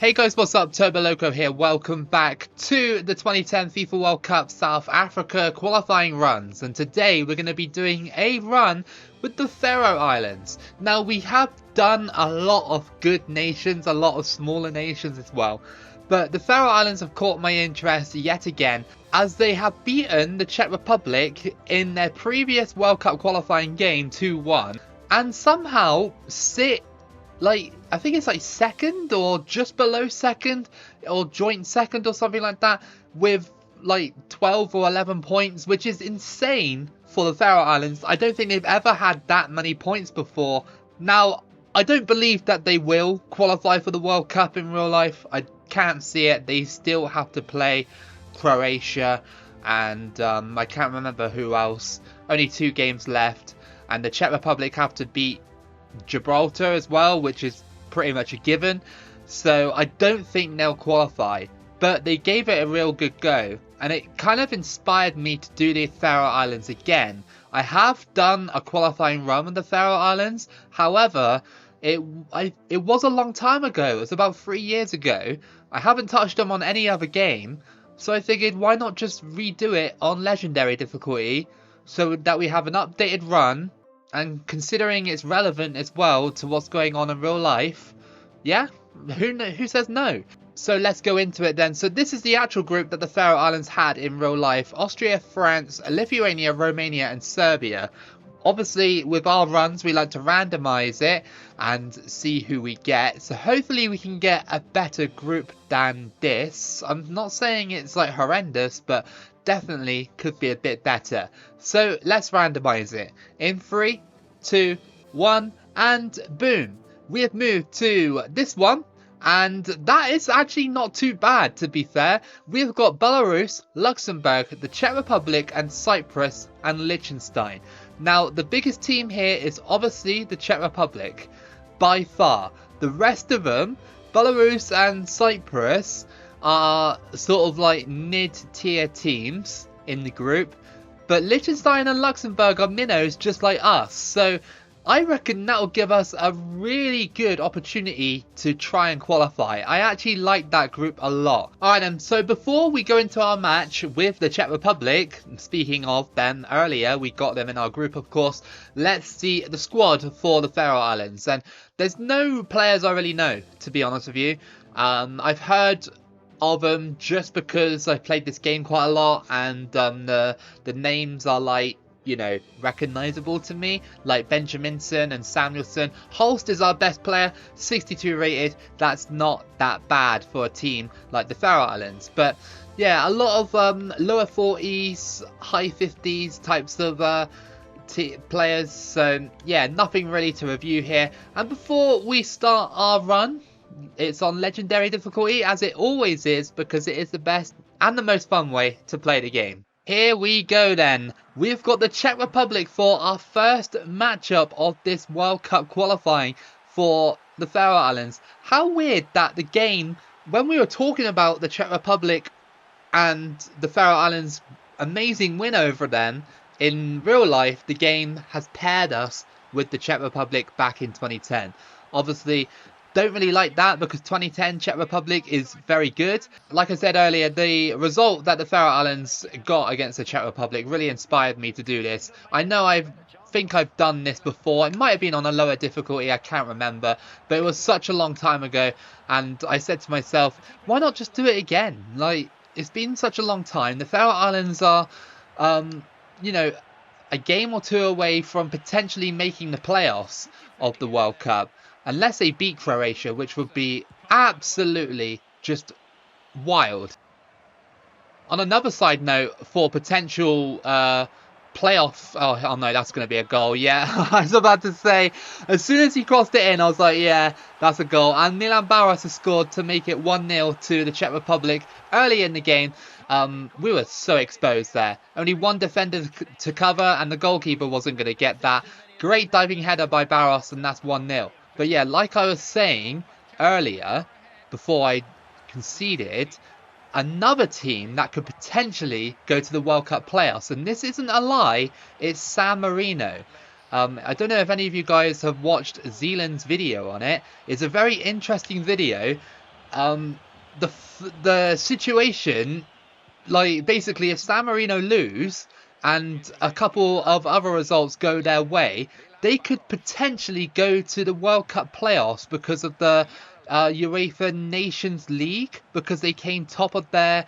Hey guys, what's up? Toboloco here. Welcome back to the 2010 FIFA World Cup South Africa qualifying runs. And today we're going to be doing a run with the Faroe Islands. Now we have done a lot of good nations, a lot of smaller nations as well. But the Faroe Islands have caught my interest yet again, as they have beaten the Czech Republic in their previous World Cup qualifying game 2-1. And somehow sit I think it's like second or just below second or joint second or something like that with like 12 or 11 points, which is insane for the Faroe Islands. I don't think they've ever had that many points before. Now, I don't believe that they will qualify for the World Cup in real life. I can't see it. They still have to play Croatia and I can't remember who else. Only 2 games left, and the Czech Republic have to beat Gibraltar as well, which is pretty much a given, so I don't think they'll qualify, but they gave it a real good go, and it kind of inspired me to do the Faroe Islands again. I have done a qualifying run with the Faroe Islands, however it was a long time ago. It was about 3 years ago. I haven't touched them on any other game, so I figured why not just redo it on legendary difficulty so that we have an updated run. And considering it's relevant as well to what's going on in real life, yeah, who says no? So let's go into it then. So this is the actual group that the Faroe Islands had in real life: Austria, France, Lithuania, Romania and Serbia. Obviously with our runs we like to randomize it and see who we get, so hopefully we can get a better group than this. I'm not saying it's like horrendous, but definitely could be a bit better. So let's randomize it in 3, 2, 1 and boom, we have moved to this one. And that is actually not too bad, to be fair. We've got Belarus, Luxembourg, the Czech Republic and Cyprus and Liechtenstein. Now the biggest team here is obviously the Czech Republic by far. The rest of them, Belarus and Cyprus, are sort of like mid-tier teams in the group, but Liechtenstein and Luxembourg are minnows just like us, so I reckon that'll give us a really good opportunity to try and qualify. I actually like that group a lot. Alright then, so before we go into our match with the Czech Republic, speaking of them earlier, we got them in our group of course, let's see the squad for the Faroe Islands. And there's no players I really know, to be honest with you. I've heard of them just because I've played this game quite a lot, and the names are like, you know, recognizable to me, like Benjaminson and Samuelson. Holst is our best player, 62 rated. That's not that bad for a team like the Faroe Islands, but yeah, a lot of lower 40s, high 50s types of players. So yeah, nothing really to review here. And before we start our run, it's on legendary difficulty, as it always is, because it is the best and the most fun way to play the game. Here we go then. We've got the Czech Republic for our first matchup of this World Cup qualifying for the Faroe Islands. How weird that the game, when we were talking about the Czech Republic and the Faroe Islands' amazing win over them, in real life the game has paired us with the Czech Republic back in 2010. Obviously, don't really like that because 2010 Czech Republic is very good. Like I said earlier, the result that the Faroe Islands got against the Czech Republic really inspired me to do this. I know think I've done this before. It might have been on a lower difficulty, I can't remember, but it was such a long time ago, and I said to myself, why not just do it again? Like, it's been such a long time. The Faroe Islands are you know, a game or 2 away from potentially making the playoffs of the World Cup, unless they beat Croatia, which would be absolutely just wild. On another side note, for potential playoff... Oh no, that's going to be a goal, yeah. I was about to say, as soon as he crossed it in, I was like, yeah, that's a goal. And Milan Baros has scored to make it 1-0 to the Czech Republic early in the game. We were so exposed there. Only one defender to cover, and the goalkeeper wasn't going to get that. Great diving header by Baros, and that's 1-0. But yeah, like I was saying earlier, before I conceded, another team that could potentially go to the World Cup playoffs, and this isn't a lie, it's San Marino. I don't know if any of you guys have watched Zealand's video on it. It's a very interesting video. the situation, like basically if San Marino lose and a couple of other results go their way, they could potentially go to the World Cup playoffs because of the UEFA Nations League, because they came top of their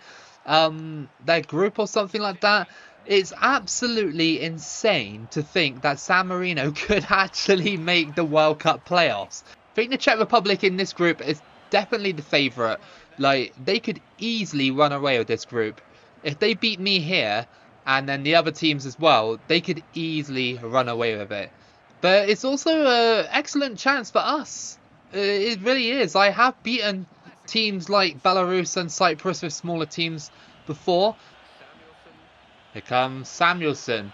group or something like that. It's absolutely insane to think that San Marino could actually make the World Cup playoffs. I think the Czech Republic in this group is definitely the favourite. Like, they could easily run away with this group. If they beat me here, and then the other teams as well, they could easily run away with it. But it's also an excellent chance for us. It really is. I have beaten teams like Belarus and Cyprus with smaller teams before. Here comes Samuelson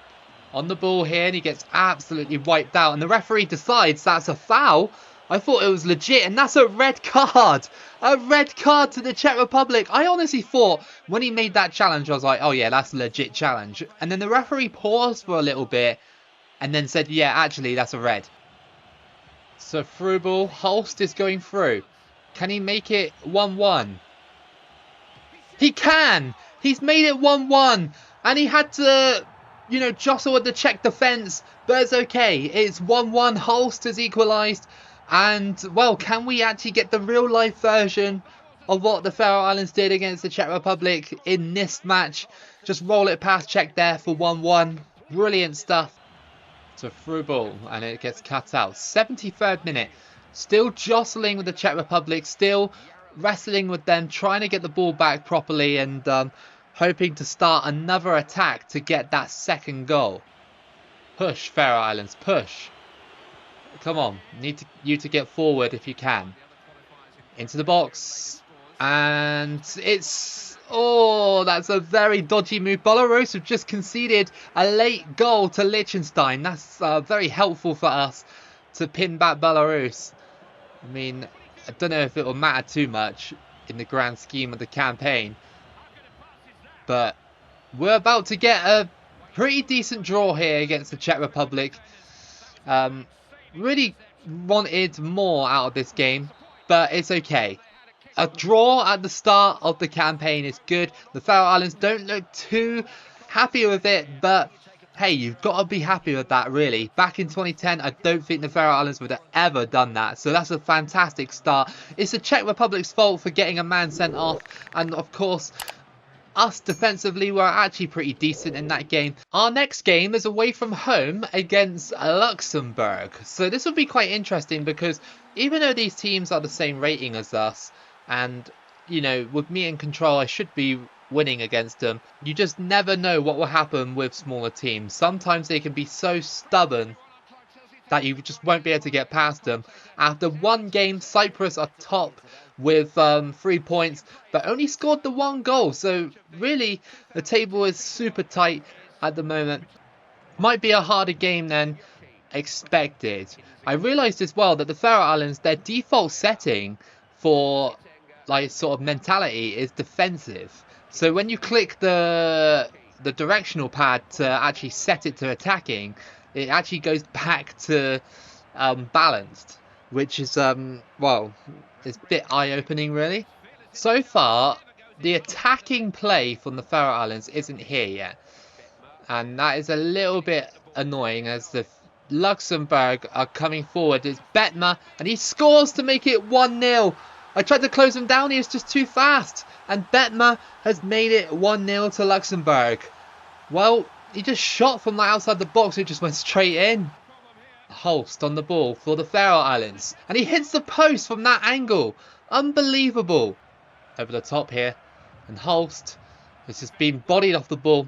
on the ball here, and he gets absolutely wiped out. And the referee decides that's a foul. I thought it was legit, and that's a red card. A red card to the Czech Republic. I honestly thought when he made that challenge, I was like, oh yeah, that's a legit challenge. And then the referee paused for a little bit and then said, yeah, actually, that's a red. So through ball, Holst is going through. Can he make it 1-1? He can! He's made it 1-1. And he had to, you know, jostle at the Czech defence. But it's okay. It's 1-1. Holst has equalised. And, well, can we actually get the real-life version of what the Faroe Islands did against the Czech Republic in this match? Just roll it past Czech there for 1-1. Brilliant stuff. So through ball, and it gets cut out. 73rd minute. Still jostling with the Czech Republic. Still wrestling with them. Trying to get the ball back properly. And hoping to start another attack to get that second goal. Push, Faroe Islands. Push. Come on, need you to get forward if you can. Into the box. And it's... oh, that's a very dodgy move. Belarus have just conceded a late goal to Liechtenstein. That's very helpful for us to pin back Belarus. I mean, I don't know if it will matter too much in the grand scheme of the campaign. But we're about to get a pretty decent draw here against the Czech Republic. Really wanted more out of this game, but it's okay. A draw at the start of the campaign is good. The Faroe Islands don't look too happy with it, but hey, you've got to be happy with that, really. Back in 2010, I don't think the Faroe Islands would have ever done that, so that's a fantastic start. It's the Czech Republic's fault for getting a man sent off, and of course, us defensively were actually pretty decent in that game. Our next game is away from home against Luxembourg. So this will be quite interesting because even though these teams are the same rating as us, and, you know, with me in control, I should be winning against them. You just never know what will happen with smaller teams. Sometimes they can be so stubborn that you just won't be able to get past them. After one game, Cyprus are top with 3 points, but only scored the 1 goal. So really, the table is super tight at the moment. Might be a harder game than expected. I realised as well that the Faroe Islands, their default setting for like sort of mentality is defensive. So when you click the directional pad to actually set it to attacking, it actually goes back to balanced, which is well, it's a bit eye-opening really. So far, the attacking play from the Faroe Islands isn't here yet, and that is a little bit annoying as the Luxembourg are coming forward. It's Betma, and he scores to make it 1-0. I tried to close him down, he was just too fast, and Betma has made it 1-0 to Luxembourg. Well, he just shot from the outside the box, it just went straight in. Holst on the ball for the Faroe Islands, and he hits the post from that angle. Unbelievable. Over the top here, and Holst has just been bodied off the ball.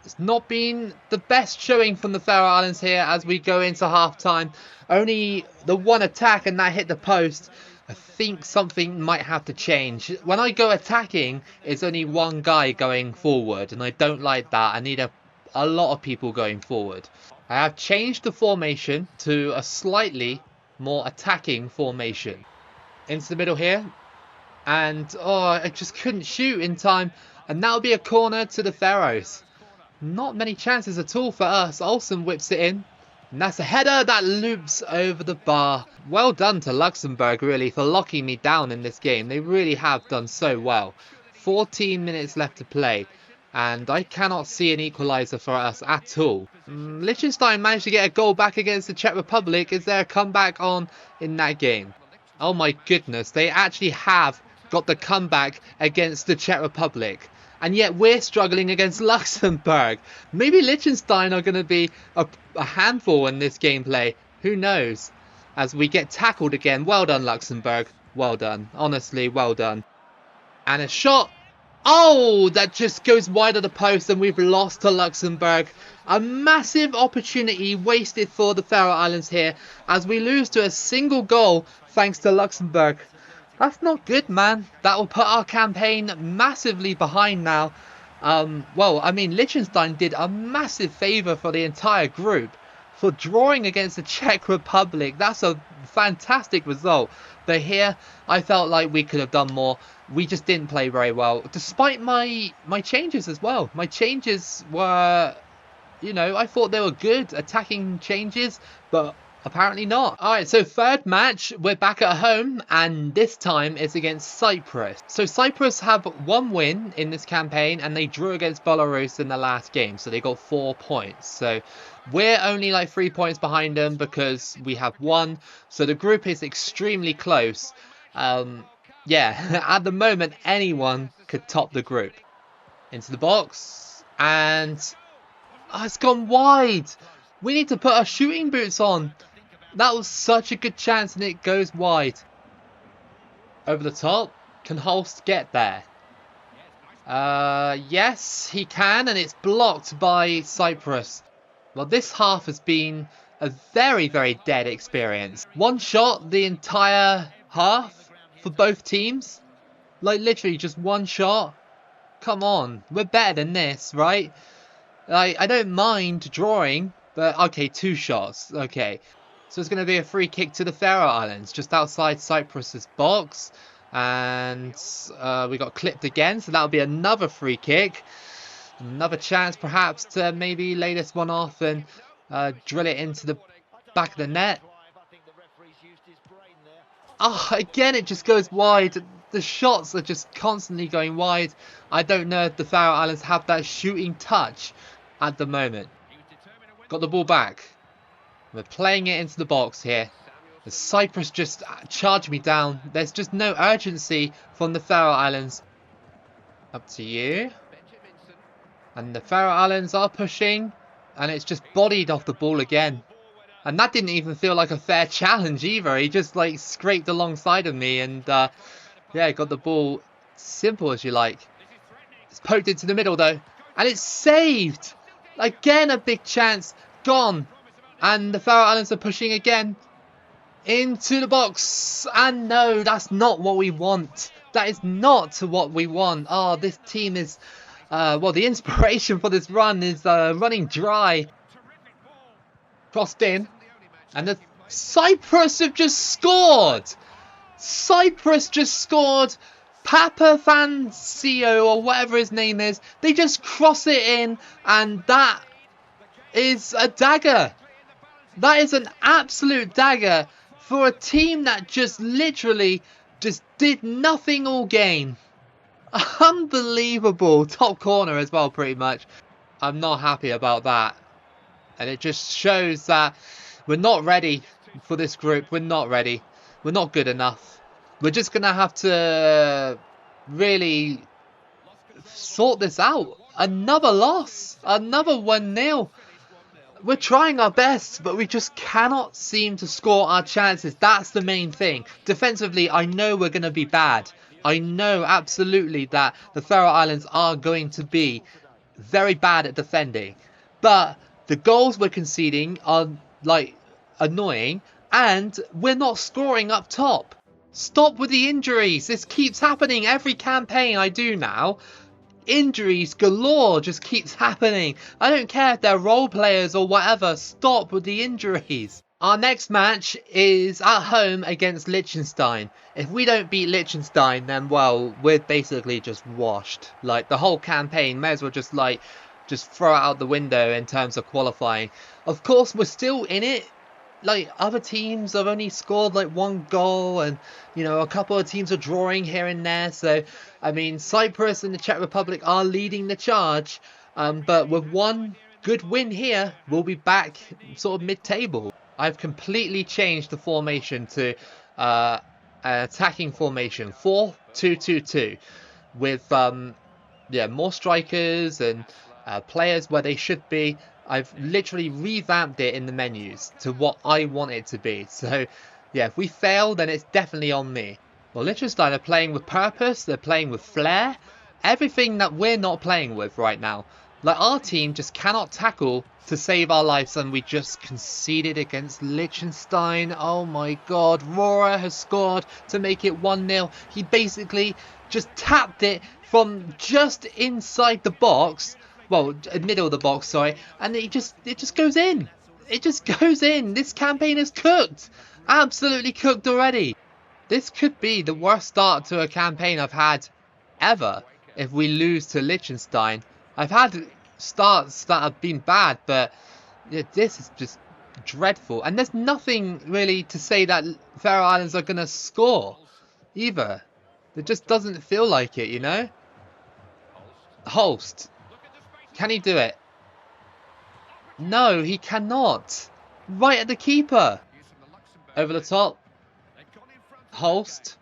It's not been the best showing from the Faroe Islands here as we go into half time. Only the one attack and that hit the post. I think something might have to change. When I go attacking, it's only one guy going forward, and I don't like that. I need a lot of people going forward. I have changed the formation to a slightly more attacking formation. Into the middle here. And, oh, I just couldn't shoot in time. And that'll be a corner to the Faroes. Not many chances at all for us. Olsen whips it in. And that's a header that loops over the bar. Well done to Luxembourg, really, for locking me down in this game. They really have done so well. 14 minutes left to play. And I cannot see an equaliser for us at all. Liechtenstein managed to get a goal back against the Czech Republic. Is there a comeback on in that game? Oh my goodness, they actually have got the comeback against the Czech Republic. And yet we're struggling against Luxembourg. Maybe Liechtenstein are going to be a handful in this gameplay. Who knows? As we get tackled again. Well done, Luxembourg. Well done. Honestly, well done. And a shot. Oh, that just goes wide of the post and we've lost to Luxembourg. A massive opportunity wasted for the Faroe Islands here as we lose to a single goal thanks to Luxembourg. That's not good, man. That will put our campaign massively behind now. Well, I mean, Liechtenstein did a massive favour for the entire group for drawing against the Czech Republic. That's a fantastic result. But here, I felt like we could have done more. We just didn't play very well, despite my changes as well. My changes were, you know, I thought they were good attacking changes, but apparently not. Alright, so third match, we're back at home, and this time it's against Cyprus. So Cyprus have one win in this campaign, and they drew against Belarus in the last game, so they got 4 points. So we're only like 3 points behind them because we have one. So the group is extremely close. Yeah, at the moment, anyone could top the group. Into the box, and oh, it's gone wide. We need to put our shooting boots on. That was such a good chance, and it goes wide. Over the top. Can Holst get there? Yes, he can, and it's blocked by Cyprus. Well, this half has been a very, very dead experience. One shot the entire half for both teams. Like, literally just one shot. Come on, we're better than this, right? I don't mind drawing, but okay, 2 shots. Okay. So it's going to be a free kick to the Faroe Islands, just outside Cyprus's box. And we got clipped again, so that'll be another free kick. Another chance perhaps to maybe lay this one off and drill it into the back of the net. Oh, again it just goes wide. The shots are just constantly going wide. I don't know if the Faroe Islands have that shooting touch at the moment. Got the ball back. We're playing it into the box here. The Cyprus just charged me down. There's just no urgency from the Faroe Islands. Up to you. And the Faroe Islands are pushing. And it's just bodied off the ball again. And that didn't even feel like a fair challenge either. He just like scraped alongside of me. And yeah, got the ball simple as you like. It's poked into the middle though. And it's saved. Again, a big chance. Gone. And the Faroe Islands are pushing again into the box. And no, that's not what we want. That is not what we want. Oh, this team is... well, the inspiration for this run is running dry. Crossed in. And the Cyprus have just scored. Cyprus just scored. Papa Fancio, or whatever his name is. They just cross it in. And that is a dagger. That is an absolute dagger for a team that just literally just did nothing all game. Unbelievable. Top corner as well, pretty much. I'm not happy about that. And it just shows that we're not ready for this group. We're not ready. We're not good enough. We're just going to have to really sort this out. Another loss. Another 1-0. We're trying our best, but we just cannot seem to score our chances. That's the main thing. Defensively, I know we're going to be bad. I know absolutely that the Faroe Islands are going to be very bad at defending. But the goals we're conceding are, like, annoying. And we're not scoring up top. Stop with the injuries. This keeps happening every campaign I do now. Injuries galore just keeps happening. I don't care if they're role players or whatever. Stop with the injuries. Our next match is at home against Liechtenstein. If we don't beat Liechtenstein, then well, we're basically just washed. Like, the whole campaign may as well just just throw it out the window in terms of qualifying. Of course, we're still in it. Like, other teams have only scored like 1 goal, and you know, a couple of teams are drawing here and there. So I mean, Cyprus and the Czech Republic are leading the charge, but with one good win here, we'll be back sort of mid-table. I've completely changed the formation to an attacking formation, 4-2-2-2, with yeah, more strikers and players where they should be. I've literally revamped it in the menus to what I want it to be. So yeah, if we fail, then it's definitely on me. Well, Liechtenstein are playing with purpose, they're playing with flair, everything that we're not playing with right now. Like, our team just cannot tackle to save our lives, and we just conceded against Liechtenstein. Oh my god, Rohrer has scored to make it 1-0. He basically just tapped it from just inside the box, well, middle of the box, sorry, and it just goes in. It just goes in. This campaign is cooked. Absolutely cooked already. This could be the worst start to a campaign I've had ever if we lose to Liechtenstein. I've had starts that have been bad, but yeah, this is just dreadful. And there's nothing really to say that Faroe Islands are going to score either. It just doesn't feel like it, you know? Holst. Can he do it? No, he cannot. Right at the keeper. Over the top. Holst.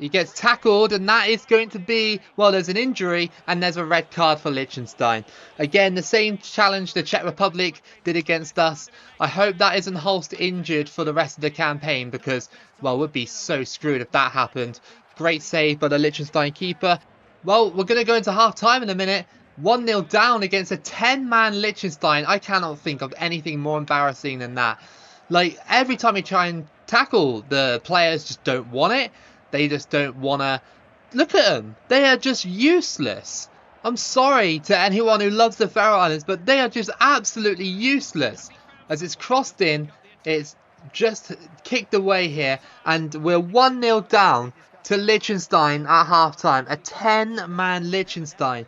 He gets tackled, and that is going to be, well, there's an injury and there's a red card for Liechtenstein. Again, the same challenge the Czech Republic did against us. I hope that isn't Holst injured for the rest of the campaign, because, well, we'd be so screwed if that happened. Great save by the Liechtenstein keeper. Well, we're going to go into half-time in a minute. 1-0 down against a 10-man Liechtenstein. I cannot think of anything more embarrassing than that. Like, every time we try and tackle, the players just don't want it. They just don't want to. Look at them. They are just useless. I'm sorry to anyone who loves the Faroe Islands, but they are just absolutely useless. As it's crossed in, it's just kicked away here, and we're 1-0 down to Liechtenstein at half-time. A 10-man Liechtenstein.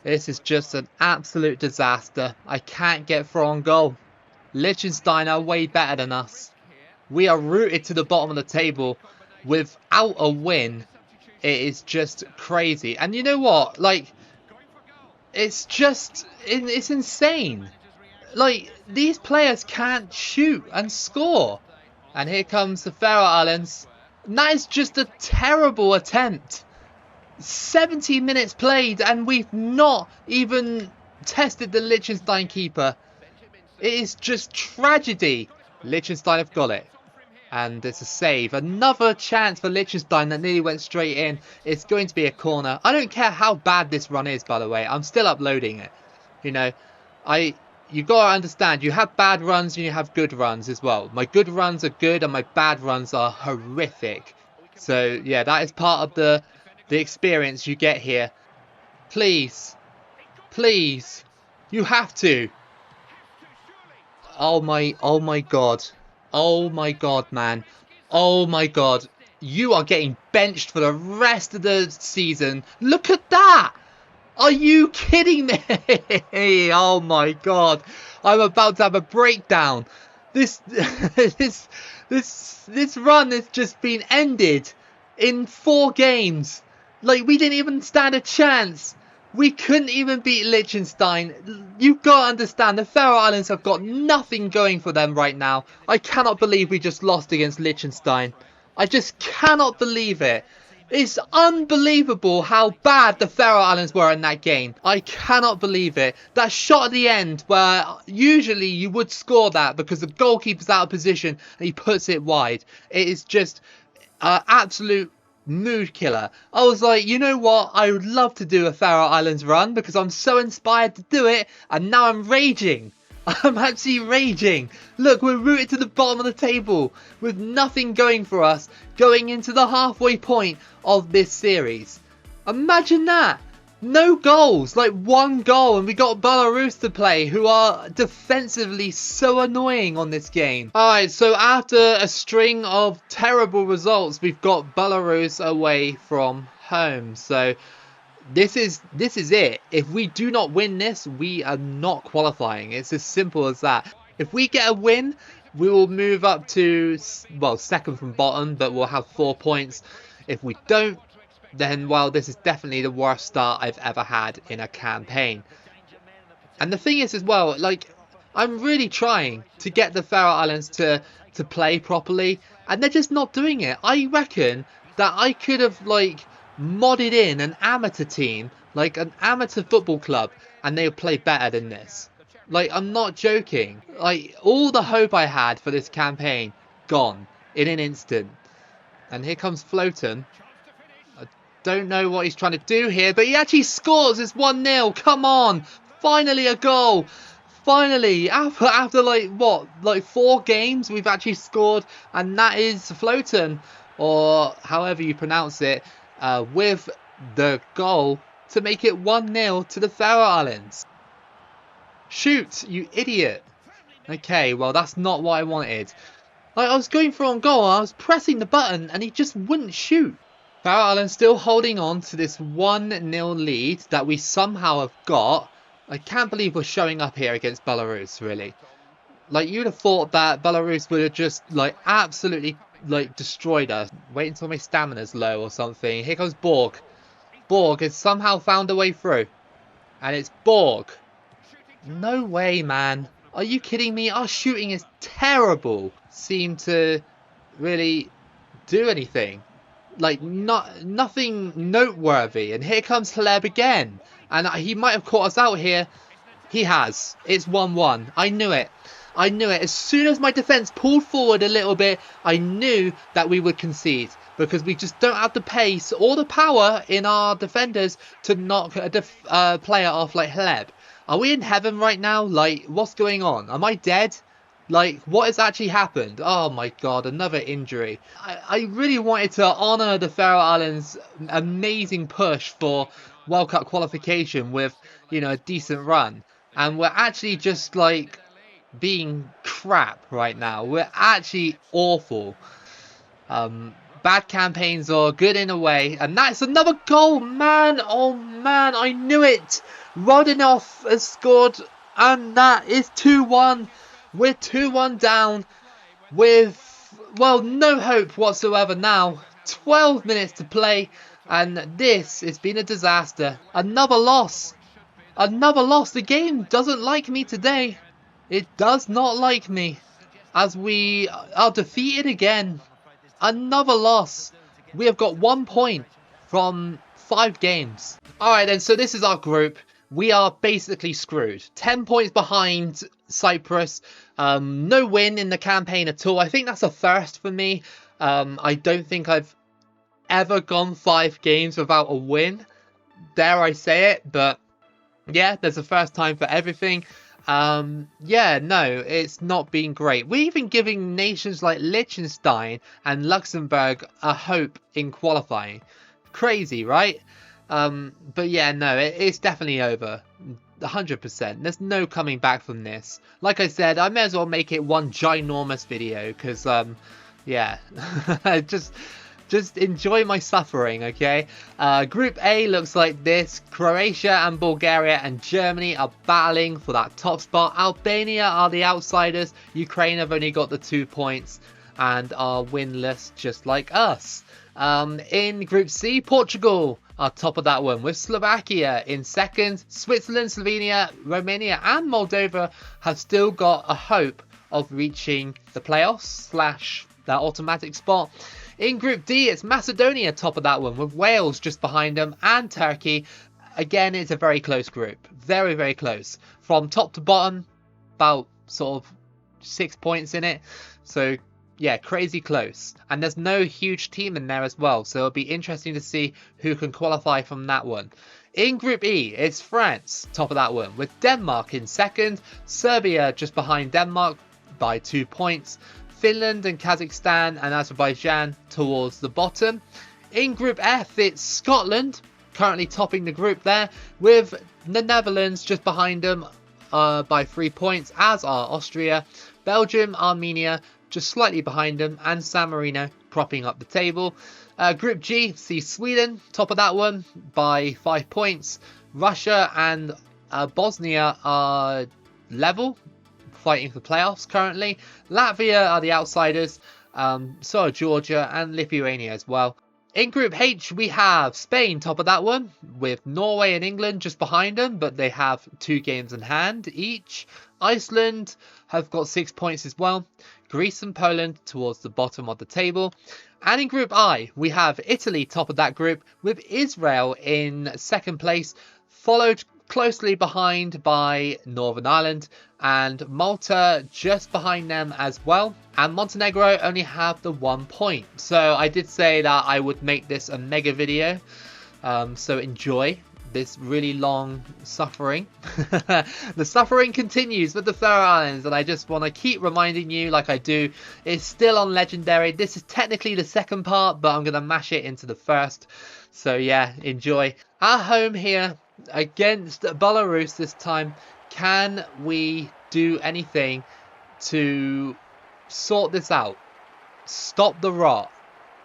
This is just an absolute disaster. I can't get through on goal. Liechtenstein are way better than us. We are rooted to the bottom of the table without a win. It is just crazy. And you know what? Like, it's insane. Like, these players can't shoot and score. And here comes the Faroe Islands. And that is just a terrible attempt. 70 minutes played and we've not even tested the Liechtenstein keeper. It is just tragedy. Liechtenstein have got it. And it's a save. Another chance for Liechtenstein that nearly went straight in. It's going to be a corner. I don't care how bad this run is, by the way. I'm still uploading it. You know, you got to understand, you have bad runs and you have good runs as well. My good runs are good and my bad runs are horrific. So, yeah, that is part of the experience you get here. Please. Please. You have to. Oh my god. Oh my god, man. Oh my god. You are getting benched for the rest of the season. Look at that. Are you kidding me? Oh my god. I'm about to have a breakdown. This run has just been ended in 4 games. Like, we didn't even stand a chance. We couldn't even beat Liechtenstein. You've got to understand, the Faroe Islands have got nothing going for them right now. I cannot believe we just lost against Liechtenstein. I just cannot believe it. It's unbelievable how bad the Faroe Islands were in that game. I cannot believe it. That shot at the end, where usually you would score that because the goalkeeper's out of position and he puts it wide. It is just absolute mood killer. I was like, you know what, I would love to do a Faroe Islands run because I'm so inspired to do it, and now I'm raging. I'm actually raging. Look, we're rooted to the bottom of the table with nothing going for us going into the halfway point of this series. Imagine that. No goals, like 1 goal, and we got Belarus to play, who are defensively so annoying on this game. Alright, so after a string of terrible results, we've got Belarus away from home. So, this is it. If we do not win this, we are not qualifying. It's as simple as that. If we get a win, we will move up to, well, second from bottom, but we'll have 4 points. If we don't, then, well, this is definitely the worst start I've ever had in a campaign. And the thing is as well, like, I'm really trying to get the Faroe Islands to play properly, and they're just not doing it. I reckon that I could have, like, modded in an amateur team, like an amateur football club, and they would play better than this. Like, I'm not joking. Like, all the hope I had for this campaign, gone in an instant. And here comes Floaten. I don't know what he's trying to do here, but he actually scores. It's 1-0. Come on. Finally a goal. Finally, after like, what, like 4 games, we've actually scored. And that is Floaten, or however you pronounce it, with the goal to make it 1-0 to the Faroe Islands. Shoot, you idiot. Okay, well, that's not what I wanted. Like, I was going for on goal, I was pressing the button, and he just wouldn't shoot. Faroe Islands still holding on to this 1-0 lead that we somehow have got. I can't believe we're showing up here against Belarus, really. Like, you'd have thought that Belarus would have just, like, absolutely, like, destroyed us. Wait until my stamina's low or something. Here comes Borg. Borg has somehow found a way through. And it's Borg. No way, man. Are you kidding me? Our shooting is terrible. Seem to really do anything. Like, nothing noteworthy. And here comes Haleb again. And he might have caught us out here. He has. It's 1-1. I knew it. I knew it. As soon as my defence pulled forward a little bit, I knew that we would concede. Because we just don't have the pace or the power in our defenders to knock a player off like Haleb. Are we in heaven right now? Like, what's going on? Am I dead? Like, what has actually happened? Oh my god, another injury. I really wanted to honour the Faroe Islands' amazing push for World Cup qualification with, you know, a decent run. And we're actually just, like, being crap right now. We're actually awful. Bad campaigns are good in a way. And that's another goal, man. Oh man, I knew it. Rodinov has scored, and that is 2-1. We're 2-1 down with, well, no hope whatsoever now. 12 minutes to play, and this has been a disaster. Another loss. Another loss. The game doesn't like me today. It does not like me, as we are defeated again. Another loss. We have got 1 point from 5 games. Alright then, so this is our group. We are basically screwed. 10 points behind Cyprus. No win in the campaign at all. I think that's a first for me. I don't think I've ever gone 5 games without a win. Dare I say it, but yeah, there's a first time for everything. Yeah, no, it's not been great. We're even giving nations like Liechtenstein and Luxembourg a hope in qualifying. Crazy, right? But yeah, no, it's definitely over. 100%. There's no coming back from this. Like I said, I may as well make it one ginormous video, because, yeah, just enjoy my suffering, okay? Group A looks like this. Croatia and Bulgaria and Germany are battling for that top spot. Albania are the outsiders. Ukraine have only got the 2 points and are winless, just like us. In Group C, Portugal are top of that one, with Slovakia in second. Switzerland, Slovenia, Romania and Moldova have still got a hope of reaching the playoffs / that automatic spot. In Group D, it's Macedonia top of that one, with Wales just behind them and Turkey. Again, it's a very close group. Very, very close. From top to bottom, about sort of 6 points in it. So yeah, crazy close. And there's no huge team in there as well, so it'll be interesting to see who can qualify from that one. In Group E, it's France, top of that one, with Denmark in second, Serbia just behind Denmark by 2 points, Finland and Kazakhstan and Azerbaijan towards the bottom. In Group F, it's Scotland, currently topping the group there, with the Netherlands just behind them by 3 points, as are Austria, Belgium, Armenia just slightly behind them, and San Marino propping up the table. Group G, see Sweden, top of that one by 5 points. Russia and Bosnia are level, fighting for playoffs currently. Latvia are the outsiders, so are Georgia and Lithuania as well. In Group H, we have Spain top of that one, with Norway and England just behind them, but they have 2 games in hand each. Iceland have got 6 points as well. Greece and Poland towards the bottom of the table. And in Group I, we have Italy top of that group, with Israel in 2nd place, followed closely behind by Northern Ireland and Malta just behind them as well. And Montenegro only have the 1 point. So I did say that I would make this a mega video, so enjoy this really long suffering. The suffering continues with the Faroe Islands, and I just want to keep reminding you, like I do, it's still on Legendary. This is technically the 2nd part, but I'm going to mash it into the 1st. So yeah, enjoy. At home here against Belarus this time. Can we do anything to sort this out? Stop the rot,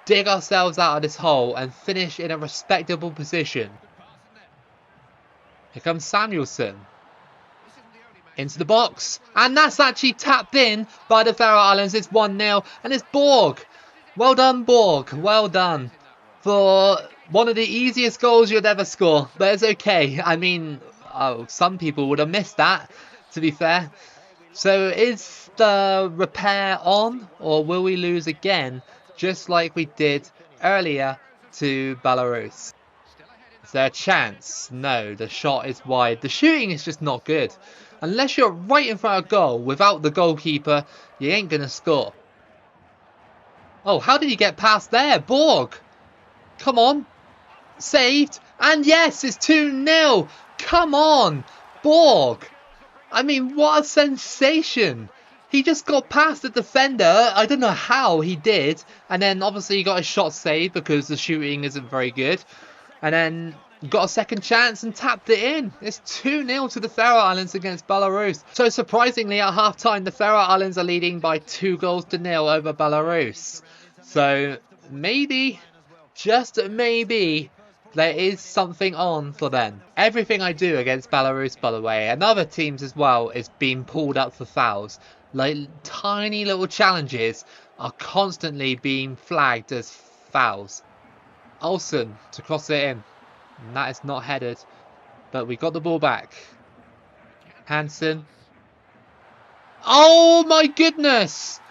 dig ourselves out of this hole and finish in a respectable position. Here comes Samuelson into the box, and that's actually tapped in by the Faroe Islands. It's 1-0, and it's Borg. Well done, Borg. Well done for one of the easiest goals you'd ever score, but it's okay. I mean, some people would have missed that, to be fair. So is the repair on, or will we lose again, just like we did earlier to Belarus? Is there a chance? No, the shot is wide. The shooting is just not good. Unless you're right in front of goal without the goalkeeper, you ain't going to score. Oh, how did he get past there? Borg! Come on. Saved. And yes, it's 2-0. Come on. Borg. I mean, what a sensation. He just got past the defender. I don't know how he did. And then obviously he got his shot saved because the shooting isn't very good. And then got a second chance and tapped it in. It's 2-0 to the Faroe Islands against Belarus. So surprisingly, at half-time, the Faroe Islands are leading by 2-0 over Belarus. So maybe, just maybe, there is something on for them. Everything I do against Belarus, by the way, and other teams as well, is being pulled up for fouls. Like, tiny little challenges are constantly being flagged as fouls. Olsen to cross it in. And that is not headed. But we got the ball back. Hansen. Oh my goodness!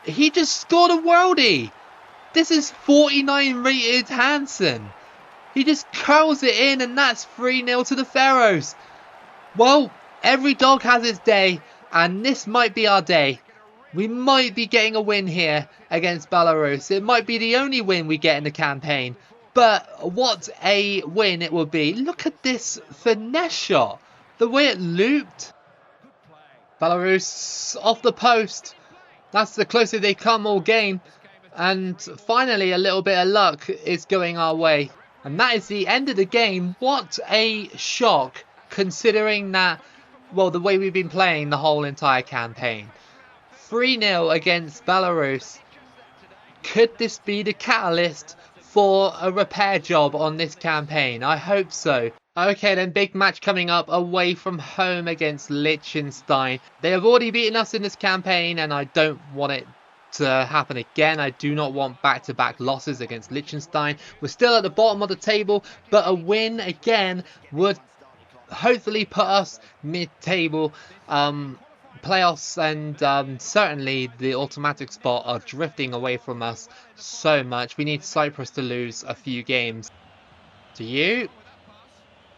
He just scored a worldie! This is 49 rated Hansen. He just curls it in, and that's 3-0 to the Faroes. Well, every dog has its day, and this might be our day. We might be getting a win here against Belarus. It might be the only win we get in the campaign. But what a win it will be. Look at this finesse shot. The way it looped. Belarus off the post. That's the closest they come all game. And finally a little bit of luck is going our way. And that is the end of the game. What a shock, considering that, well, the way we've been playing the whole entire campaign. 3-0 against Belarus. Could this be the catalyst for a repair job on this campaign? I hope so. Okay, then big match coming up away from home against Liechtenstein. They have already beaten us in this campaign, and I don't want it to happen again. I do not want back-to-back losses against Liechtenstein. We're still at the bottom of the table, but a win again would hopefully put us mid-table. Playoffs and certainly the automatic spot are drifting away from us so much. We need Cyprus to lose a few games. To you,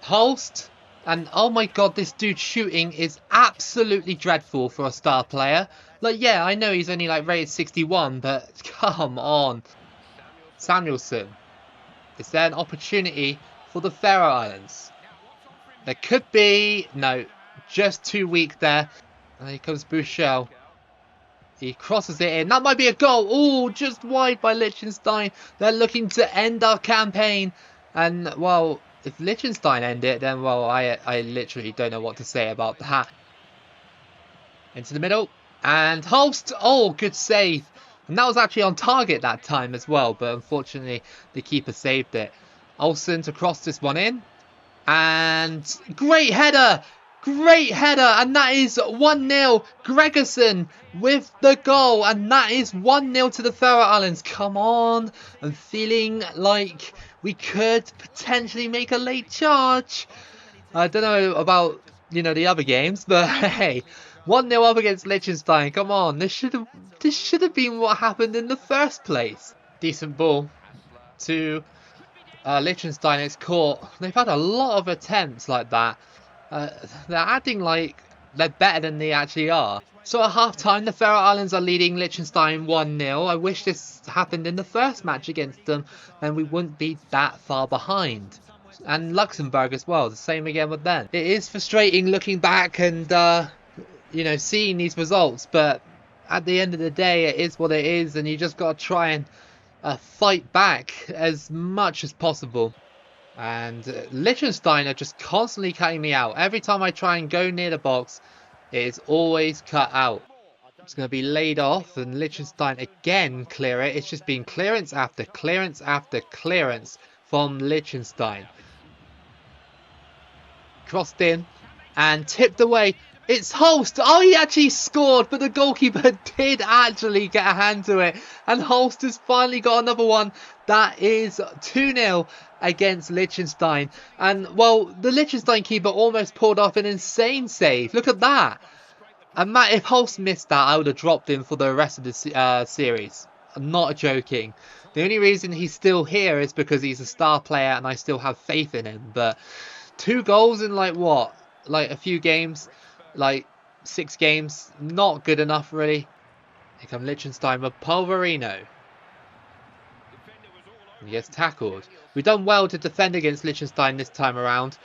Holst, and oh my god, this dude shooting is absolutely dreadful for a star player. Like, yeah, I know he's only like rated 61, but come on. Samuelson, is there an opportunity for the Faroe Islands? There could be. No, just too weak there. And here comes Buchel. He crosses it in. That might be a goal. Oh, just wide by Liechtenstein. They're looking to end our campaign. And, well, if Liechtenstein end it, then, well, I literally don't know what to say about that. Into the middle. And Holst. Oh, good save. And that was actually on target that time as well, but unfortunately the keeper saved it. Olsen to cross this one in. And great header! Great header! And that is 1-0. Gregerson with the goal. And that is 1-0 to the Faroe Islands. Come on. I'm feeling like we could potentially make a late charge. I don't know about, you know, the other games, but hey, 1-0 up against Liechtenstein. Come on, this should have been what happened in the first place. Decent ball to Liechtenstein. It's caught. They've had a lot of attempts like that. They're acting like they're better than they actually are. So at half-time, the Faroe Islands are leading Liechtenstein 1-0. I wish this happened in the first match against them, and we wouldn't be that far behind. And Luxembourg as well, the same again with them. It is frustrating looking back and, you know, seeing these results, but at the end of the day, it is what it is, and you just got to try and fight back as much as possible. And Liechtenstein are just constantly cutting me out. Every time I try and go near the box, it is always cut out. It's going to be laid off, and Liechtenstein again clear it. It's just been clearance after clearance after clearance from Liechtenstein. Crossed in and tipped away. It's Holst. Oh, he actually scored, but the goalkeeper did actually get a hand to it. And Holst has finally got another one. That is 2-0 against Liechtenstein. And, well, the Liechtenstein keeper almost pulled off an insane save. Look at that. And Matt, if Holst missed that, I would have dropped him for the rest of the series. I'm not joking. The only reason he's still here is because he's a star player and I still have faith in him. But 2 goals in like what? Like a few games? Like 6 games? Not good enough really. Here comes Liechtenstein with Polverino. He gets tackled. We've done well to defend against Liechtenstein this time around.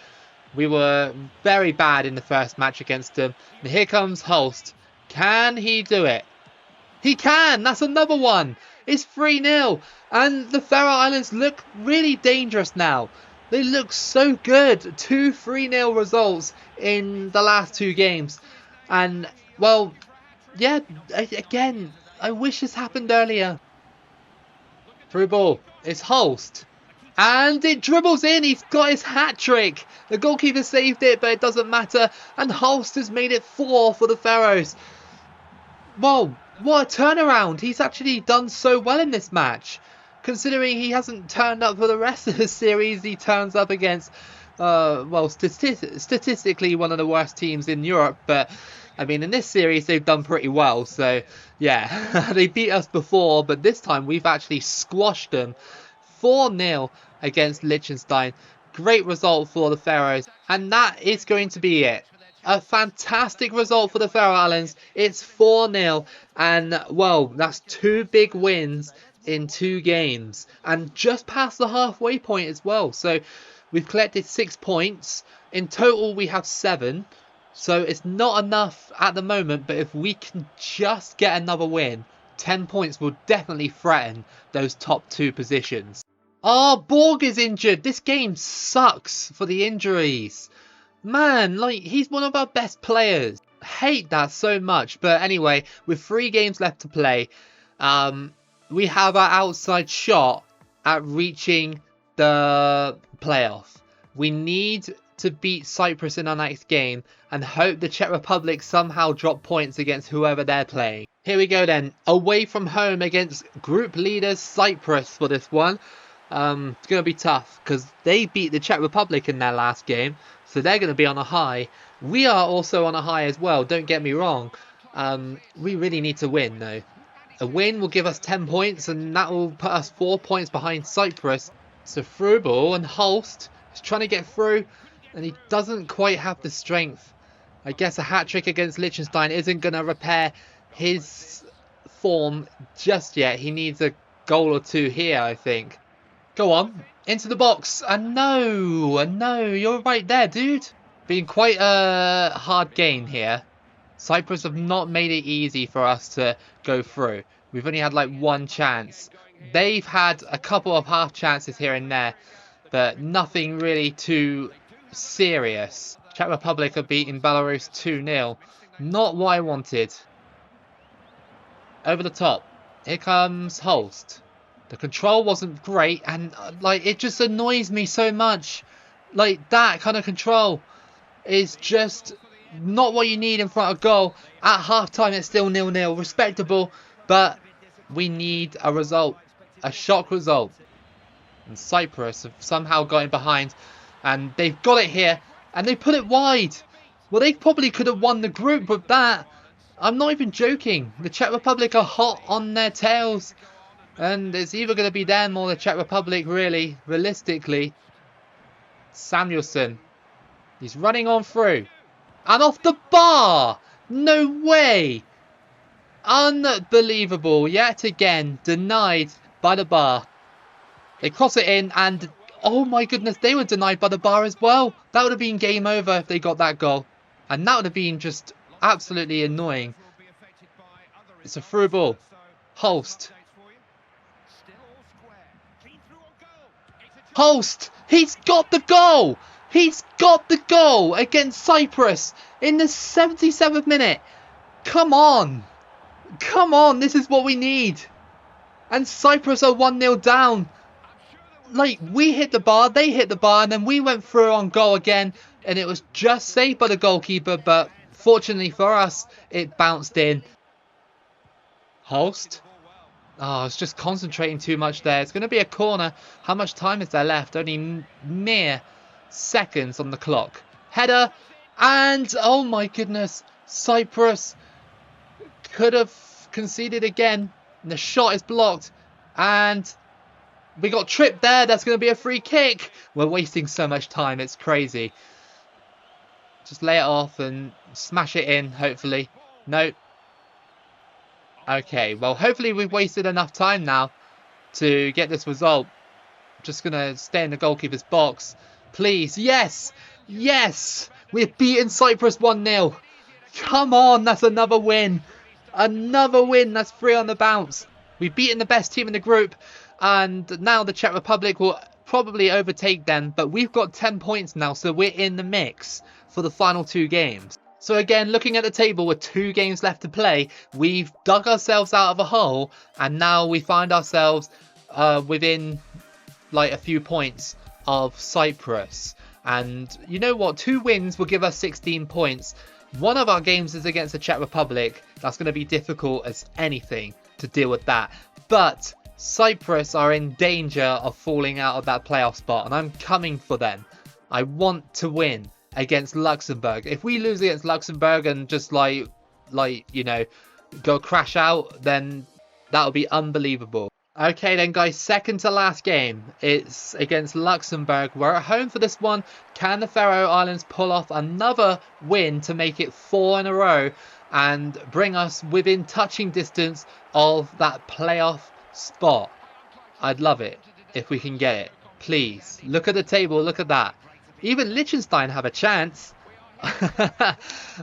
We were very bad in the first match against them. And here comes Holst. Can he do it? He can! That's another one! It's 3-0. And the Faroe Islands look really dangerous now. They look so good. 2 3-0 results in the last 2 games. And, well, yeah, again, I wish this happened earlier. Through ball. It's Holst. And it dribbles in. He's got his hat-trick. The goalkeeper saved it, but it doesn't matter. And Holst has made it 4 for the Faroes. Whoa, what a turnaround. He's actually done so well in this match. Considering he hasn't turned up for the rest of the series, he turns up against, well, statistically one of the worst teams in Europe. But, I mean, in this series, they've done pretty well. So, yeah, they beat us before, but this time we've actually squashed them 4-0 against Liechtenstein. Great result for the Faroes. And that is going to be it. A fantastic result for the Faroe Islands. It's 4-0. And, well, that's 2 big wins in 2 games. And just past the halfway point as well. So we've collected 6 points. In total, we have 7. So it's not enough at the moment. But if we can just get another win, 10 points will definitely threaten those top 2 positions. Oh, Borg is injured. This game sucks for the injuries. Man, like, he's one of our best players. Hate that so much. But anyway, with 3 games left to play, we have our outside shot at reaching the playoff. We need to beat Cyprus in our next game and hope the Czech Republic somehow drop points against whoever they're playing. Here we go then. Away from home against group leaders Cyprus for this one. It's going to be tough because they beat the Czech Republic in their last game. So they're going to be on a high. We are also on a high as well, don't get me wrong. We really need to win though. A win will give us 10 points and that will put us 4 points behind Cyprus. So through ball and Holst is trying to get through and he doesn't quite have the strength. I guess a hat-trick against Liechtenstein isn't going to repair his form just yet. He needs a goal or 2 here, I think. Go on, into the box. And no, you're right there, dude. Been quite a hard game here. Cyprus have not made it easy for us to go through. We've only had like 1 chance. They've had a couple of half chances here and there, but nothing really too serious. Czech Republic are beating Belarus 2-0. Not what I wanted. Over the top. Here comes Holst. The control wasn't great, and like, it just annoys me so much. Like, that kind of control is just not what you need in front of goal. At half-time, it's still 0-0. Respectable, but we need a result. A shock result. And Cyprus have somehow got in behind, and they've got it here, and they put it wide. Well, they probably could have won the group with that. I'm not even joking. The Czech Republic are hot on their tails. And it's either going to be them or the Czech Republic, really, realistically. Samuelson. He's running on through. And off the bar! No way! Unbelievable. Yet again, denied by the bar. They cross it in and, oh my goodness, they were denied by the bar as well. That would have been game over if they got that goal. And that would have been just absolutely annoying. It's a through ball. Holst. Holst! He's got the goal! He's got the goal against Cyprus in the 77th minute. Come on. Come on, this is what we need. And Cyprus are 1-0 down. Like, we hit the bar, they hit the bar, and then we went through on goal again. And it was just saved by the goalkeeper, but fortunately for us, it bounced in. Holst. Oh, I was just concentrating too much there. It's going to be a corner. How much time is there left? Only mere seconds on the clock. Header. And, oh my goodness, Cyprus could have conceded again. And the shot is blocked. And we got tripped there. That's going to be a free kick. We're wasting so much time. It's crazy. Just lay it off and smash it in, hopefully. No. Okay, well, hopefully we've wasted enough time now to get this result. Just going to stay in the goalkeeper's box. Please, yes! Yes! We've beaten Cyprus 1-0. Come on, that's another win. Another win, that's 3 on the bounce. We've beaten the best team in the group. And now the Czech Republic will probably overtake them. But we've got 10 points now, so we're in the mix for the final 2 games. So again, looking at the table with 2 games left to play, we've dug ourselves out of a hole, and now we find ourselves within like a few points of Cyprus. And you know what? 2 wins will give us 16 points. One of our games is against the Czech Republic. That's going to be difficult as anything to deal with that. But Cyprus are in danger of falling out of that playoff spot, and I'm coming for them. I want to win against Luxembourg. If we lose against Luxembourg and just like you know, go crash out, then that'll be unbelievable. Okay then guys, second to last game. It's against Luxembourg. We're at home for this one. Can the Faroe Islands pull off another win to make it 4 in a row and bring us within touching distance of that playoff spot? I'd love it if we can get it. Please, look at the table, look at that. Even Liechtenstein have a chance.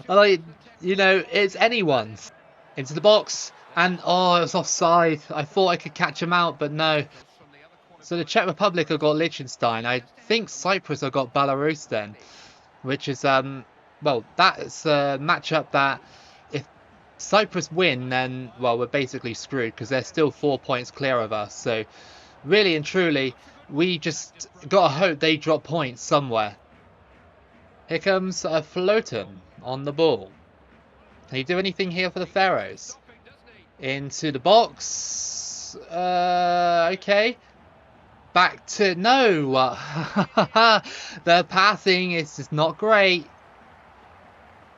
Like, you know, it's anyone's. Into the box. And, oh, it was offside. I thought I could catch him out, but no. So the Czech Republic have got Liechtenstein. I think Cyprus have got Belarus then. Which is, well, that's a matchup that if Cyprus win, then, well, we're basically screwed. Because they're still 4 points clear of us. So, really and truly, we just gotta hope they drop points somewhere. Here comes a Floaten on the ball. Can he do anything here for the Faroes? Into the box. Okay. Back to... No! The passing is just not great.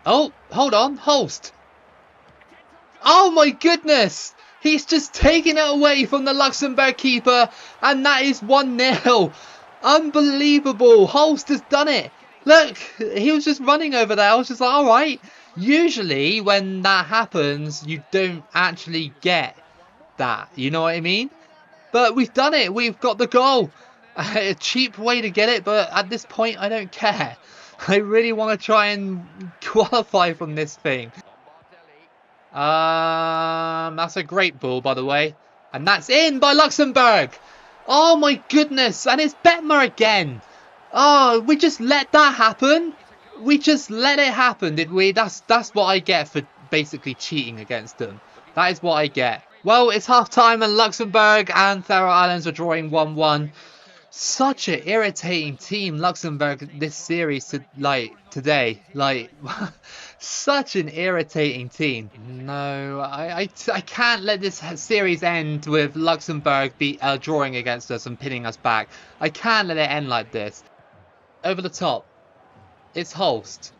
Oh, hold on. Holst. Oh my goodness! He's just taken it away from the Luxembourg keeper. And that is 1-0. Unbelievable. Holst has done it. Look, he was just running over there. I was just like, alright. Usually when that happens, you don't actually get that. You know what I mean? But we've done it. We've got the goal. A cheap way to get it, but at this point, I don't care. I really want to try and qualify from this thing. That's a great ball, by the way. And that's in by Luxembourg. Oh my goodness. And it's Betmer again. Oh, we just let that happen. We just let it happen, did we? That's what I get for basically cheating against them. That is what I get. Well, it's half time and Luxembourg and Faroe Islands are drawing 1-1. Such an irritating team, Luxembourg, this series today. Such an irritating team. No, I can't let this series end with Luxembourg drawing against us and pinning us back. I can't let it end like this. Over the top. It's Holst.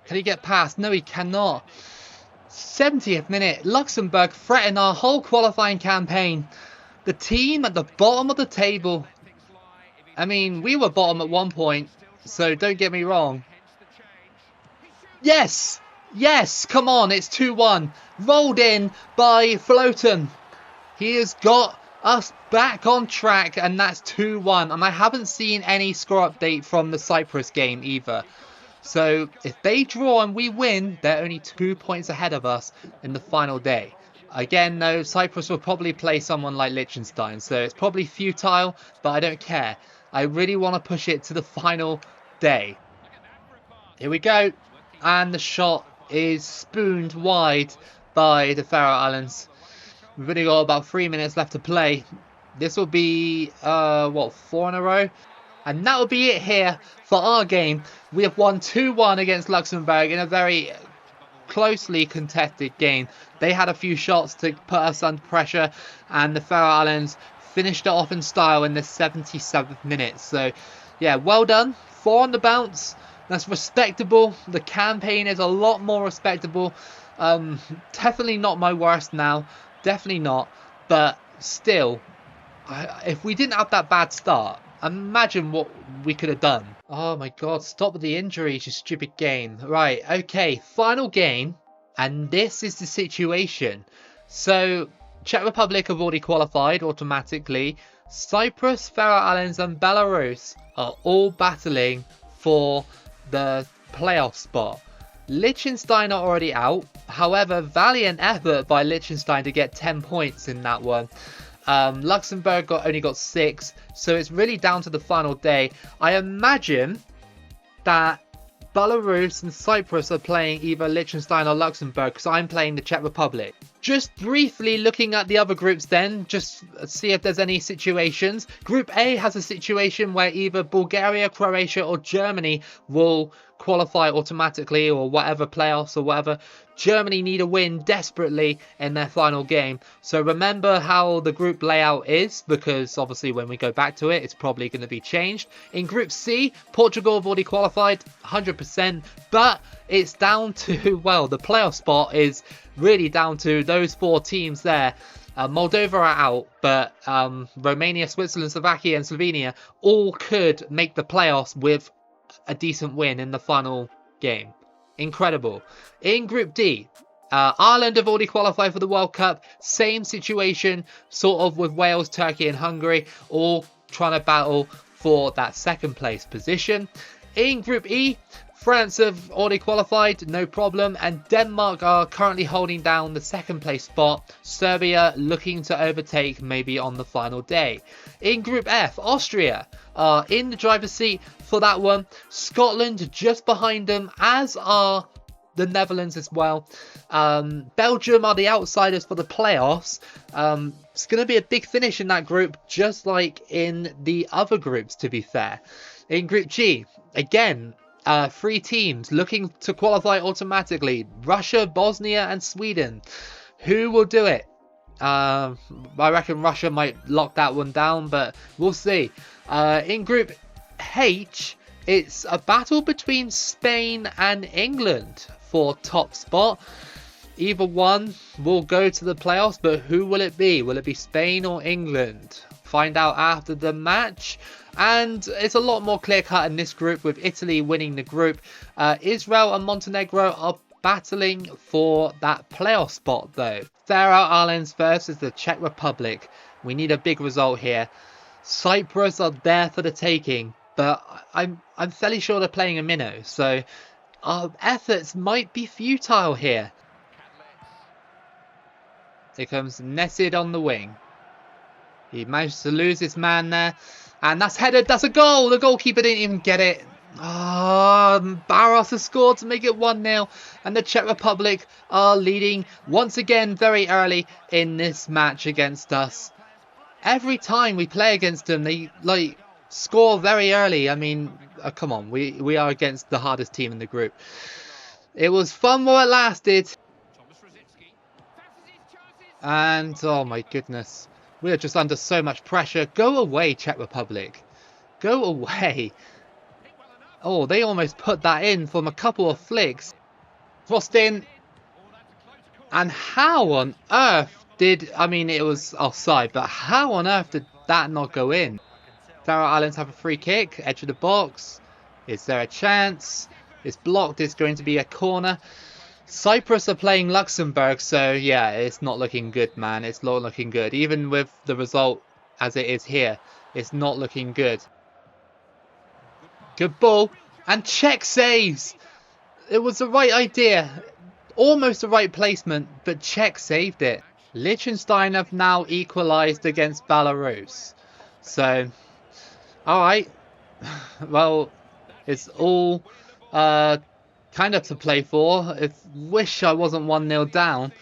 Can he get past? No, he cannot. 70th minute. Luxembourg threaten our whole qualifying campaign. The team at the bottom of the table. I mean, we were bottom at one point, so don't get me wrong. Yes! Yes! Come on, it's 2-1. Rolled in by Floten. He has got us back on track, and that's 2-1. And I haven't seen any score update from the Cyprus game either. So, if they draw and we win, they're only 2 points ahead of us in the final day. Again, though, Cyprus will probably play someone like Liechtenstein, so it's probably futile, but I don't care. I really want to push it to the final day. Here we go. And the shot is spooned wide by the Faroe Islands. We've only got about 3 minutes left to play. This will be, 4 in a row? And that will be it here for our game. We have won 2-1 against Luxembourg in a very closely contested game. They had a few shots to put us under pressure, and the Faroe Islands finished it off in style in the 77th minute. So, yeah, well done. 4 on the bounce. That's respectable. The campaign is a lot more respectable. Definitely not my worst now. Definitely not. But still, if we didn't have that bad start, imagine what we could have done. Oh my god, stop with the injuries, you stupid game. Right, okay, final game. And this is the situation. So, Czech Republic have already qualified automatically. Cyprus, Faroe Islands and Belarus are all battling for the playoff spot. Liechtenstein are already out. However, valiant effort by Liechtenstein to get 10 points in that one. Luxembourg only got 6, so it's really down to the final day. I imagine that Belarus and Cyprus are playing either Liechtenstein or Luxembourg, because I'm playing the Czech Republic. Just briefly looking at the other groups then, just see if there's any situations. Group A has a situation where either Bulgaria, Croatia or Germany will qualify automatically, or whatever playoffs or whatever. Germany need a win desperately in their final game. So remember how the group layout is, because obviously when we go back to it, it's probably going to be changed. In Group C, Portugal have already qualified 100%, but it's down to, well, the playoff spot is really down to those 4 teams there. Moldova are out, but Romania, Switzerland, Slovakia and Slovenia all could make the playoffs with a decent win in the final game. Incredible. In Group D, Ireland have already qualified for the World Cup. Same situation, sort of, with Wales, Turkey and Hungary, all trying to battle for that second place position. In Group E, France have already qualified, no problem, and Denmark are currently holding down the second place spot. Serbia looking to overtake maybe on the final day. In Group F, Austria are in the driver's seat for that one. Scotland just behind them, as are the Netherlands as well. Belgium are the outsiders for the playoffs. It's going to be a big finish in that group, just like in the other groups, to be fair. In Group G, again, 3 teams looking to qualify automatically. Russia, Bosnia and Sweden. Who will do it? I reckon Russia might lock that one down, but we'll see. In Group H, it's a battle between Spain and England for top spot. Either one will go to the playoffs, but who will it be? Will it be Spain or England? Find out after the match. And it's a lot more clear-cut in this group, with Italy winning the group. Israel and Montenegro are battling for that playoff spot, though. Faroe Islands versus the Czech Republic. We need a big result here. Cyprus are there for the taking, but I'm fairly sure they're playing a minnow, so our efforts might be futile here. Here comes Nessid on the wing. He managed to lose his man there. And that's headed. That's a goal. The goalkeeper didn't even get it. Belarus has scored to make it 1-0, and the Czech Republic are leading once again very early in this match against us. Every time we play against them, they score very early. I mean, come on, we are against the hardest team in the group. It was fun while it lasted. And oh my goodness, we are just under so much pressure. Go away, Czech Republic. Go away. Oh, they almost put that in from a couple of flicks. Crossed in. And how on earth I mean, it was offside, but how on earth did that not go in? Faroe Islands have a free kick, edge of the box. Is there a chance? It's blocked, it's going to be a corner. Cyprus are playing Luxembourg, so yeah, it's not looking good, man. It's not looking good. Even with the result as it is here, it's not looking good. Good ball. And Czech saves. It was the right idea. Almost the right placement, but Czech saved it. Liechtenstein have now equalised against Belarus. So, alright. Well, it's all kind of to play for. I wish I wasn't 1-0 down.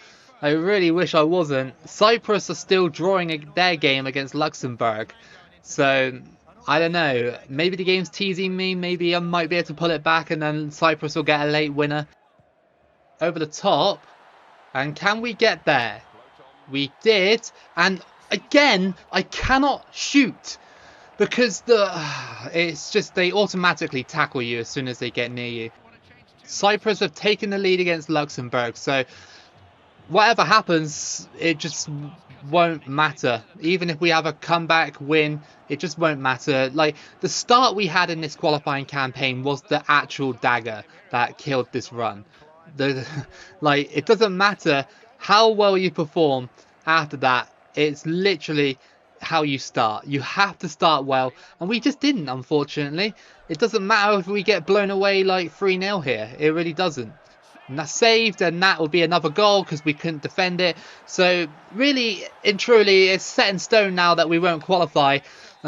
I really wish I wasn't. Cyprus are still drawing their game against Luxembourg. So, I don't know. Maybe the game's teasing me. Maybe I might be able to pull it back and then Cyprus will get a late winner. Over the top. And can we get there? We did. And again, I cannot shoot. Because it's just they automatically tackle you as soon as they get near you. Cyprus have taken the lead against Luxembourg. So whatever happens, it just won't matter. Even if we have a comeback win, it just won't matter. Like, the start we had in this qualifying campaign was the actual dagger that killed this run. It doesn't matter how well you perform after that. It's literally how you start. You have to start well, and we just didn't, unfortunately. It doesn't matter if we get blown away like 3-0 here. It really doesn't. And that's saved, and that will be another goal because we couldn't defend it. So really and truly, it's set in stone now that we won't qualify.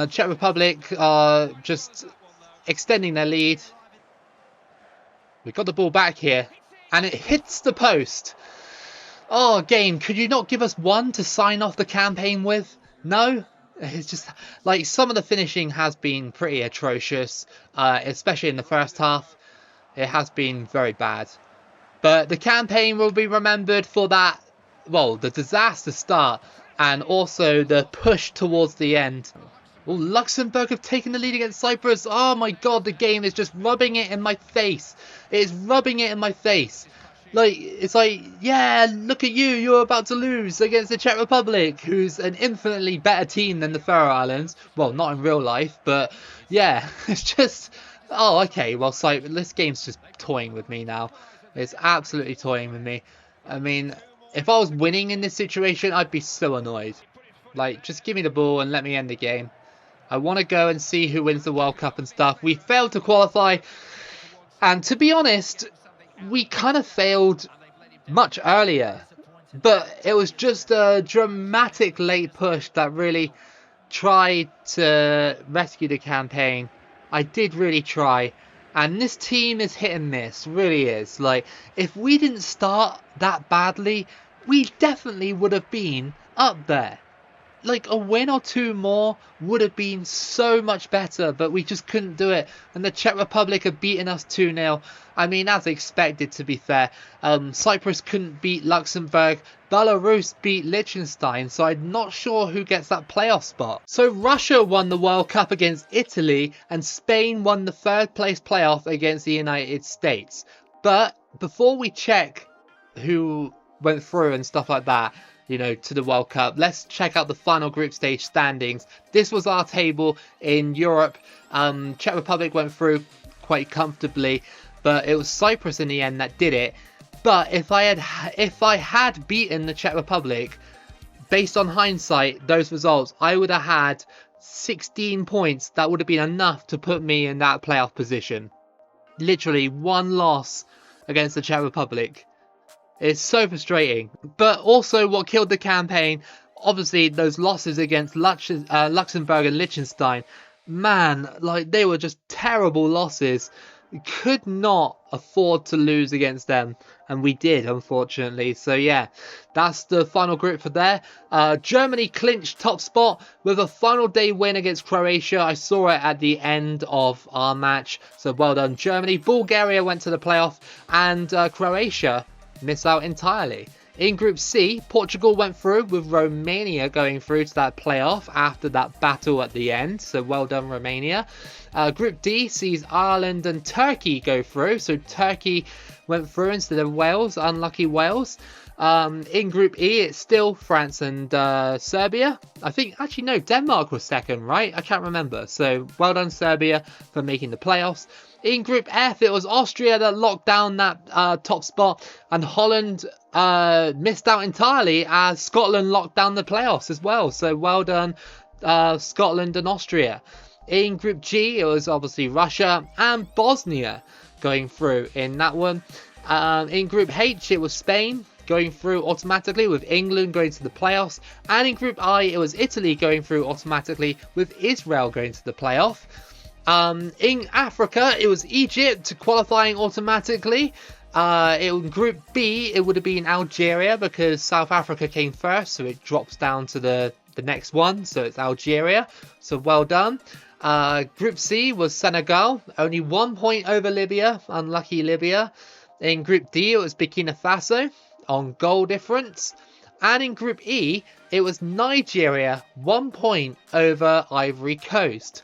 Czech Republic are just extending their lead. We got the ball back here, and it hits the post. Oh, game, could you not give us one to sign off the campaign with? No? It's just like some of the finishing has been pretty atrocious, especially in the first half. It has been very bad. But the campaign will be remembered for that, well, the disaster start and also the push towards the end. Oh, Luxembourg have taken the lead against Cyprus. Oh my god, the game is just rubbing it in my face. It's rubbing it in my face. It's like, yeah, look at you, you're about to lose against the Czech Republic, who's an infinitely better team than the Faroe Islands. Well, not in real life, but yeah, it's just, oh, okay, well, this game's just toying with me now. It's absolutely toying with me. I mean, if I was winning in this situation, I'd be so annoyed. Just give me the ball and let me end the game. I want to go and see who wins the World Cup and stuff. We failed to qualify, and to be honest, we kind of failed much earlier, but it was just a dramatic late push that really tried to rescue the campaign. I did really try, and this team is hit and miss, really is. If we didn't start that badly, we definitely would have been up there. A win or two more would have been so much better, but we just couldn't do it. And the Czech Republic have beaten us 2-0. I mean, as expected, to be fair. Cyprus couldn't beat Luxembourg. Belarus beat Liechtenstein, so I'm not sure who gets that playoff spot. So Russia won the World Cup against Italy, and Spain won the third place playoff against the United States. But before we check who went through and stuff like that, to the World Cup, let's check out the final group stage standings. This was our table in Europe. Czech Republic went through quite comfortably, but it was Cyprus in the end that did it. But if I had beaten the Czech Republic, based on hindsight, those results, I would have had 16 points. That would have been enough to put me in that playoff position. Literally one loss against the Czech Republic. It's so frustrating. But also what killed the campaign, obviously those losses against Luxembourg and Liechtenstein. man, like they were just terrible losses. Could not afford to lose against them, and we did, unfortunately. So yeah, that's the final group for there. Germany clinched top spot with a final day win against Croatia. I saw it at the end of our match, so well done Germany. Bulgaria went to the playoff, and Croatia missed out entirely. In Group C, Portugal went through, with Romania going through to that playoff after that battle at the end. So well done, Romania. Group D sees Ireland and Turkey go through. So Turkey went through instead of Wales. Unlucky Wales. In Group E, it's still France and Serbia. I think, actually, no, Denmark was second, right? I can't remember. So well done, Serbia, for making the playoffs. In Group F, it was Austria that locked down that top spot, and Holland missed out entirely as Scotland locked down the playoffs as well. So well done, Scotland and Austria. In Group G, it was obviously Russia and Bosnia going through in that one. In Group H, it was Spain going through automatically, with England going to the playoffs. And in Group I, it was Italy going through automatically, with Israel going to the playoff. In Africa, it was Egypt qualifying automatically. In Group B, it would have been Algeria because South Africa came first, so it drops down to the next one, so it's Algeria. So well done. Group C was Senegal, only 1 point over Libya, unlucky Libya. In Group D, it was Burkina Faso on goal difference. And in Group E, it was Nigeria, 1 point over Ivory Coast.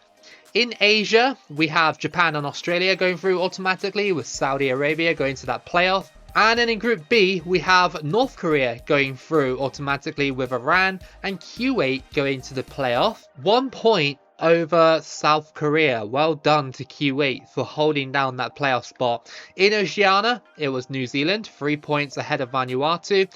In Asia, we have Japan and Australia going through automatically, with Saudi Arabia going to that playoff. And then in Group B, we have North Korea going through automatically, with Iran and Kuwait going to the playoff. 1 point over South Korea. Well done to Kuwait for holding down that playoff spot. In Oceania, it was New Zealand, 3 points ahead of Vanuatu.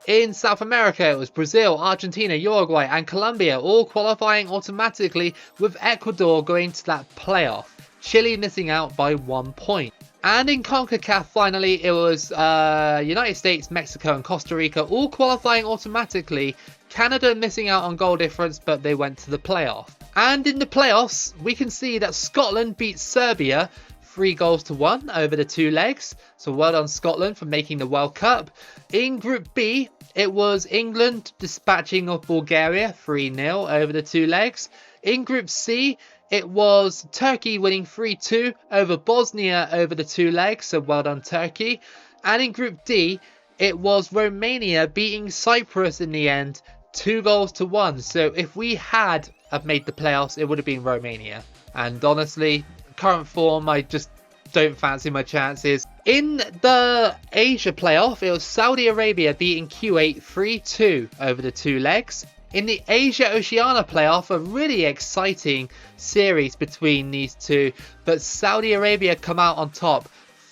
In South America, it was Brazil, Argentina, Uruguay and Colombia all qualifying automatically, with Ecuador going to that playoff. Chile missing out by 1 point. And in CONCACAF, finally, it was United States, Mexico and Costa Rica all qualifying automatically. Canada missing out on goal difference, but they went to the playoff. And in the playoffs, we can see that Scotland beat Serbia 3-1 over the two legs. So well done Scotland for making the World Cup. In Group B, it was England dispatching of Bulgaria 3-0 over the two legs. In Group C, it was Turkey winning 3-2 over Bosnia over the two legs. So well done Turkey. And in Group D, it was Romania beating Cyprus in the end 2-1. So if we had made the playoffs, it would have been Romania. And honestly, current form, I just don't fancy my chances. In the Asia playoff, it was Saudi Arabia beating Kuwait 3-2 over the two legs. In the Asia-Oceania playoff, a really exciting series between these two, but Saudi Arabia come out on top.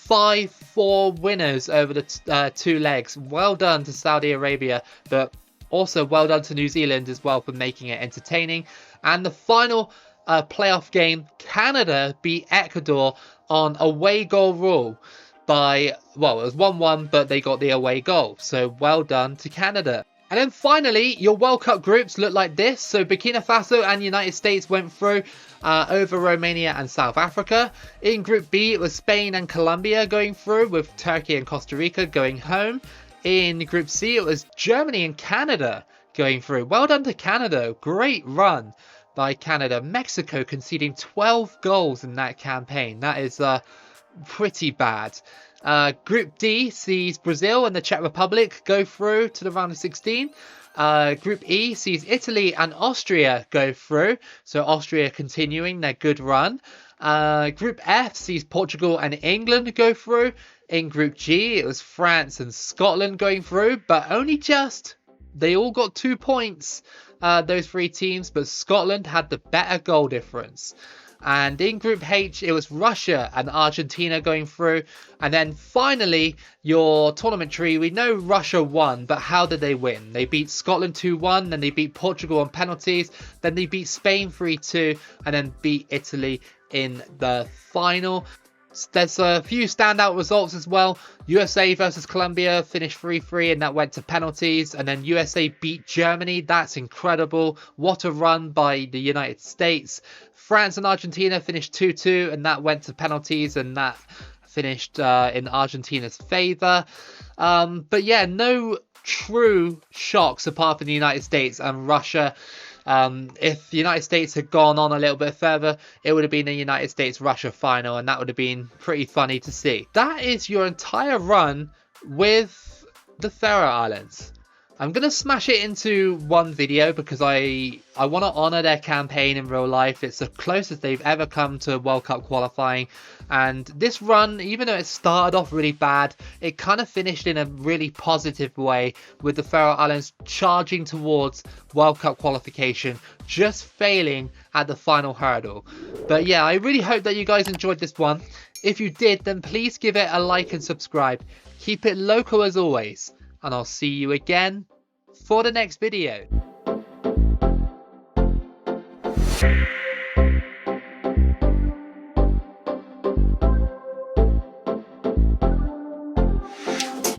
5-4 winners over the two legs. Well done to Saudi Arabia, but also well done to New Zealand as well for making it entertaining. And the final playoff game, Canada beat Ecuador on away goal rule by, well, it was 1-1, but they got the away goal. So well done to Canada. And then finally, your World Cup groups look like this. So Burkina Faso and United States went through over Romania and South Africa. In Group B, it was Spain and Colombia going through, with Turkey and Costa Rica going home. In Group C, it was Germany and Canada going through. Well done to Canada. Great run by Canada. Mexico conceding 12 goals in that campaign. That is pretty bad. Group D sees Brazil and the Czech Republic go through to the round of 16. Group E sees Italy and Austria go through. So Austria continuing their good run. Group F sees Portugal and England go through. In Group G, it was France and Scotland going through, but only just. They all got 2 points, those three teams, but Scotland had the better goal difference. And in Group H, it was Russia and Argentina going through. And then finally, your tournament tree, we know Russia won, but how did they win? They beat Scotland 2-1, then they beat Portugal on penalties, then they beat Spain 3-2, and then beat Italy in the final. there's a few standout results as well. USA versus Colombia finished 3-3 and that went to penalties. And then USA beat Germany. That's incredible. What a run by the United States. France and Argentina finished 2-2 and that went to penalties, and that finished in Argentina's favour. But yeah, no true shocks apart from the United States and Russia. If the United States had gone on a little bit further, it would have been a United States-Russia final, and that would have been pretty funny to see. That is your entire run with the Faroe Islands. I'm going to smash it into one video because I want to honour their campaign in real life. It's the closest they've ever come to World Cup qualifying. And this run, even though it started off really bad, it kind of finished in a really positive way with the Faroe Islands charging towards World Cup qualification, just failing at the final hurdle. But yeah, I really hope that you guys enjoyed this one. If you did, then please give it a like and subscribe. Keep it local as always. And I'll see you again for the next video.